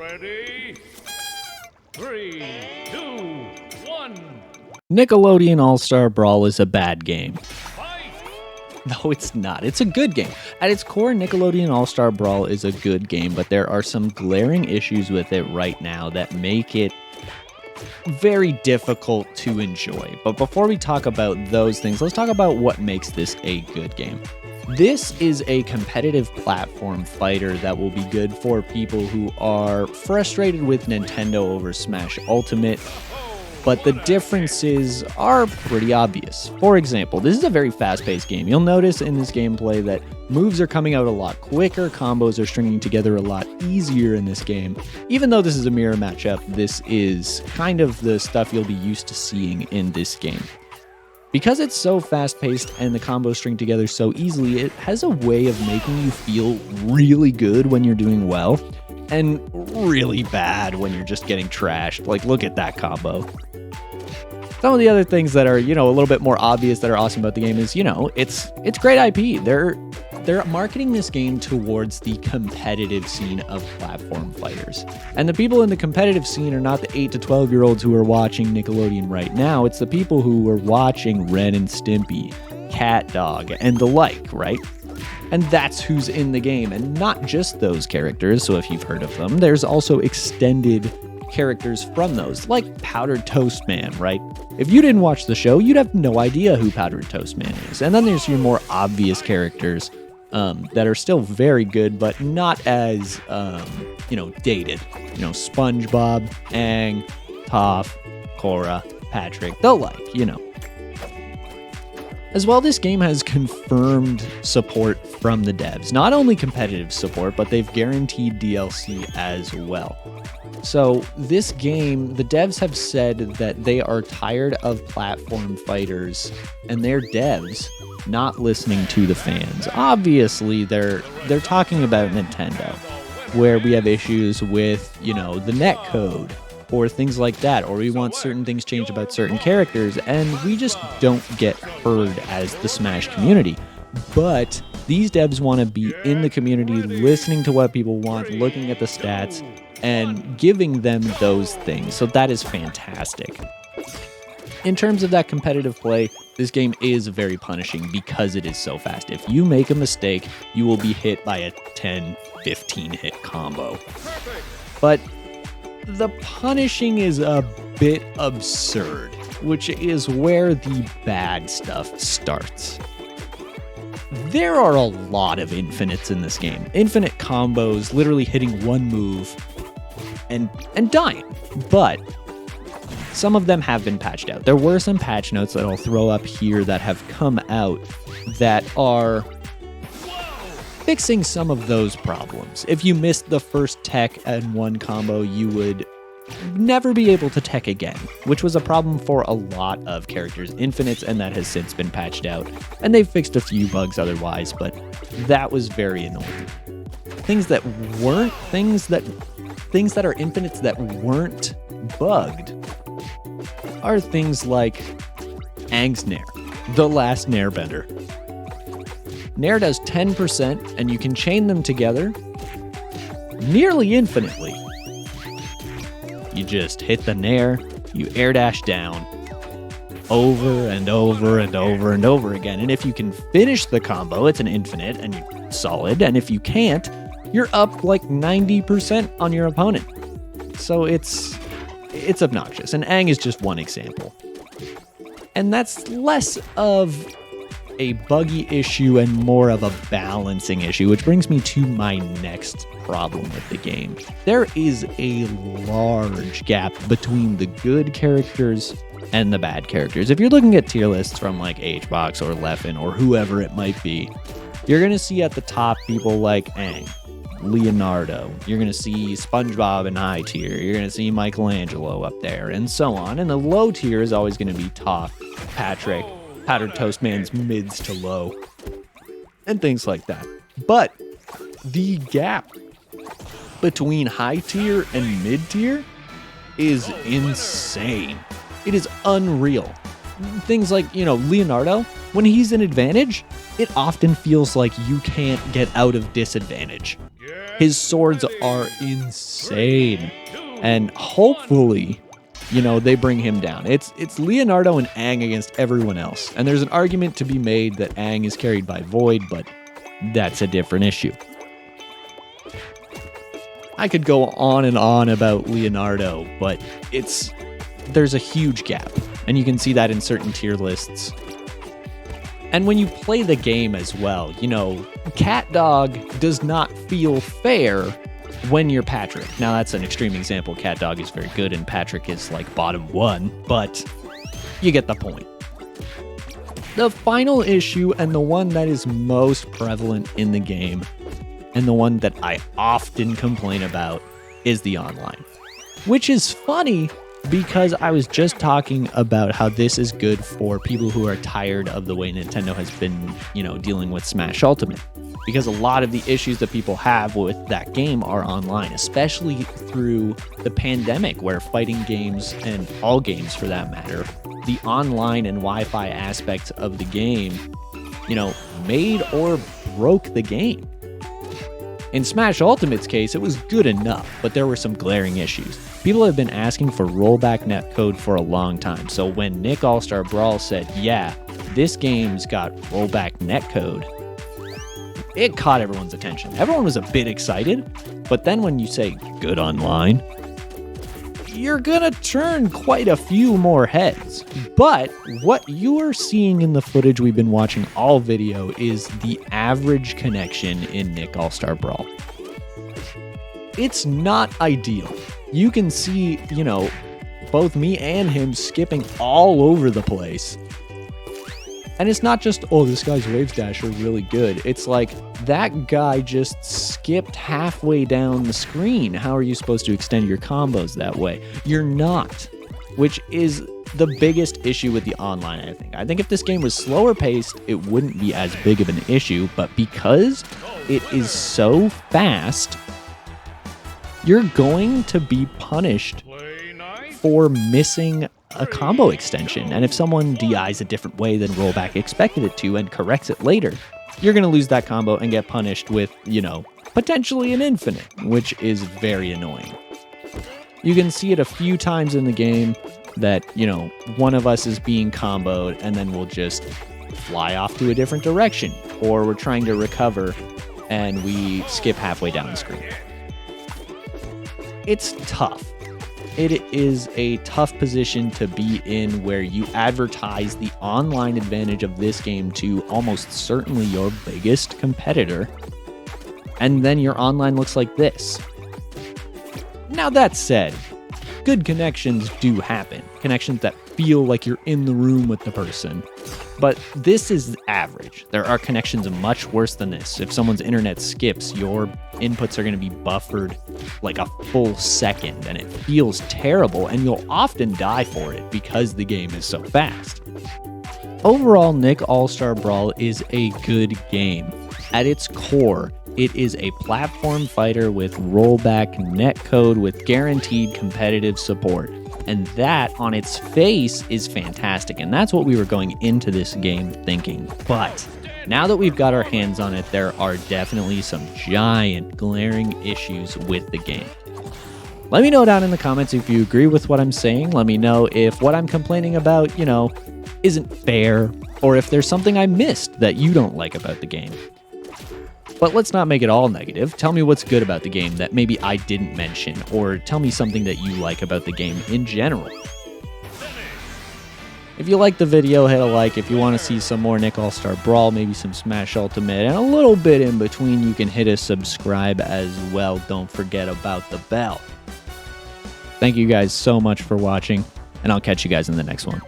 Ready? 3, 2, 1. Nickelodeon All-Star Brawl is a bad game. Fight! No, it's not. It's a good game. At its core, Nickelodeon All-Star Brawl is a good game, but there are some glaring issues with it right now that make it very difficult to enjoy. But before we talk about those things, let's talk about what makes this a good game. This is a competitive platform fighter that will be good for people who are frustrated with Nintendo over Smash Ultimate, but the differences are pretty obvious. For example, this is a very fast-paced game. You'll notice in this gameplay that moves are coming out a lot quicker, combos are stringing together a lot easier in this game. Even though this is a mirror matchup, this is kind of the stuff you'll be used to seeing in this game. Because it's so fast-paced and the combos string together so easily, it has a way of making you feel really good when you're doing well, and really bad when you're just getting trashed. Like, look at that combo. Some of the other things that are, a little bit more obvious that are awesome about the game is, it's great IP. They're marketing this game towards the competitive scene of platform fighters. And the people in the competitive scene are not the 8 to 12-year-olds who are watching Nickelodeon right now. It's the people who are watching Ren and Stimpy, Cat Dog, and the like, right? And that's who's in the game, and not just those characters, so if you've heard of them, there's also extended characters from those, like Powdered Toast Man, right? If you didn't watch the show, you'd have no idea who Powdered Toast Man is. And then there's your more obvious characters that are still very good, but not as, dated. SpongeBob, Aang, Toph, Korra, Patrick, the like, As well, this game has confirmed support from the devs. Not only competitive support, but they've guaranteed DLC as well. So this game, the devs have said that they are tired of platform fighters and their devs not listening to the fans. Obviously, they're talking about Nintendo, where we have issues with, the netcode or things like that, or we want certain things changed about certain characters, and we just don't get heard as the Smash community. But these devs want to be in the community, listening to what people want, looking at the stats, and giving them those things. So that is fantastic. In terms of that competitive play, this game is very punishing because it is so fast. If you make a mistake, you will be hit by a 10, 15 hit combo. But the punishing is a bit absurd, which is where the bad stuff starts. There are a lot of infinites in this game. Infinite combos, literally hitting one move and dying. But some of them have been patched out. There were some patch notes that I'll throw up here that have come out that are fixing some of those problems. If you missed the first tech and one combo, you would never be able to tech again, which was a problem for a lot of characters' infinites, and that has since been patched out. And they've fixed a few bugs otherwise, but that was very annoying. Things that are infinites that weren't bugged are things like Aang's Nair, the last Nair bender. Nair does 10%, and you can chain them together nearly infinitely. You just hit the Nair, you air dash down over and over and over and over again. And if you can finish the combo, it's an infinite and you're solid. And if you can't, you're up like 90% on your opponent. So it's obnoxious. And Aang is just one example. And that's less of a buggy issue and more of a balancing issue, which brings me to my next problem with the game. There is a large gap between the good characters and the bad characters. If you're looking at tier lists from like HBox or Leffen or whoever it might be, you're going to see at the top people like Aang, Leonardo, you're going to see SpongeBob in high tier, you're going to see Michelangelo up there, and so on. And the low tier is always going to be Toph, Patrick, Powdered Toast Man's mids to low, and things like that. But the gap between high tier and mid tier is insane. It is unreal. Things like, Leonardo, when he's in advantage, it often feels like you can't get out of disadvantage. Yeah. His swords are insane. And hopefully, they bring him down. It's Leonardo and Aang against everyone else. And there's an argument to be made that Aang is carried by Void, but that's a different issue. I could go on and on about Leonardo, but there's a huge gap. And you can see that in certain tier lists. And when you play the game as well, Cat Dog does not feel fair when you're Patrick. Now, that's an extreme example. Cat Dog is very good and Patrick is like bottom 1, but you get the point. The final issue, and the one that is most prevalent in the game, and the one that I often complain about, is the online. Which is funny, because I was just talking about how this is good for people who are tired of the way Nintendo has been, dealing with Smash Ultimate. Because a lot of the issues that people have with that game are online, especially through the pandemic, where fighting games, and all games for that matter, the online and Wi-Fi aspects of the game, made or broke the game. In Smash Ultimate's case, it was good enough, but there were some glaring issues. People have been asking for rollback netcode for a long time, so when Nick All-Star Brawl said, yeah, this game's got rollback netcode, it caught everyone's attention. Everyone was a bit excited, but then when you say good online, you're gonna turn quite a few more heads. But what you are seeing in the footage we've been watching all video is the average connection in Nick All-Star Brawl. It's not ideal. You can see, both me and him skipping all over the place. And it's not just, oh, this guy's Waves Dash are really good. It's like, that guy just skipped halfway down the screen. How are you supposed to extend your combos that way? You're not, which is the biggest issue with the online, I think. I think if this game was slower paced, it wouldn't be as big of an issue, but because it is so fast, you're going to be punished for missing a combo extension. And if someone DIs a different way than rollback expected it to and corrects it later, you're going to lose that combo and get punished with, potentially an infinite, which is very annoying. You can see it a few times in the game that, one of us is being comboed and then we'll just fly off to a different direction, or we're trying to recover and we skip halfway down the screen. It's tough. It is a tough position to be in, where you advertise the online advantage of this game to almost certainly your biggest competitor, and then your online looks like this. Now, that said, good connections do happen. Connections that feel like you're in the room with the person. But this is average. There are connections much worse than this. If someone's internet skips, your inputs are going to be buffered like a full second, and it feels terrible, and you'll often die for it because the game is so fast. Overall, Nick All-Star Brawl is a good game. At its core, it is a platform fighter with rollback netcode with guaranteed competitive support. And that, on its face, is fantastic. And that's what we were going into this game thinking. But now that we've got our hands on it, there are definitely some giant glaring issues with the game. Let me know down in the comments if you agree with what I'm saying. Let me know if what I'm complaining about, isn't fair, or if there's something I missed that you don't like about the game. But let's not make it all negative. Tell me what's good about the game that maybe I didn't mention, or tell me something that you like about the game in general. If you like the video, hit a like. If you want to see some more Nick All-Star Brawl, maybe some Smash Ultimate, and a little bit in between, you can hit a subscribe as well. Don't forget about the bell. Thank you guys so much for watching, and I'll catch you guys in the next one.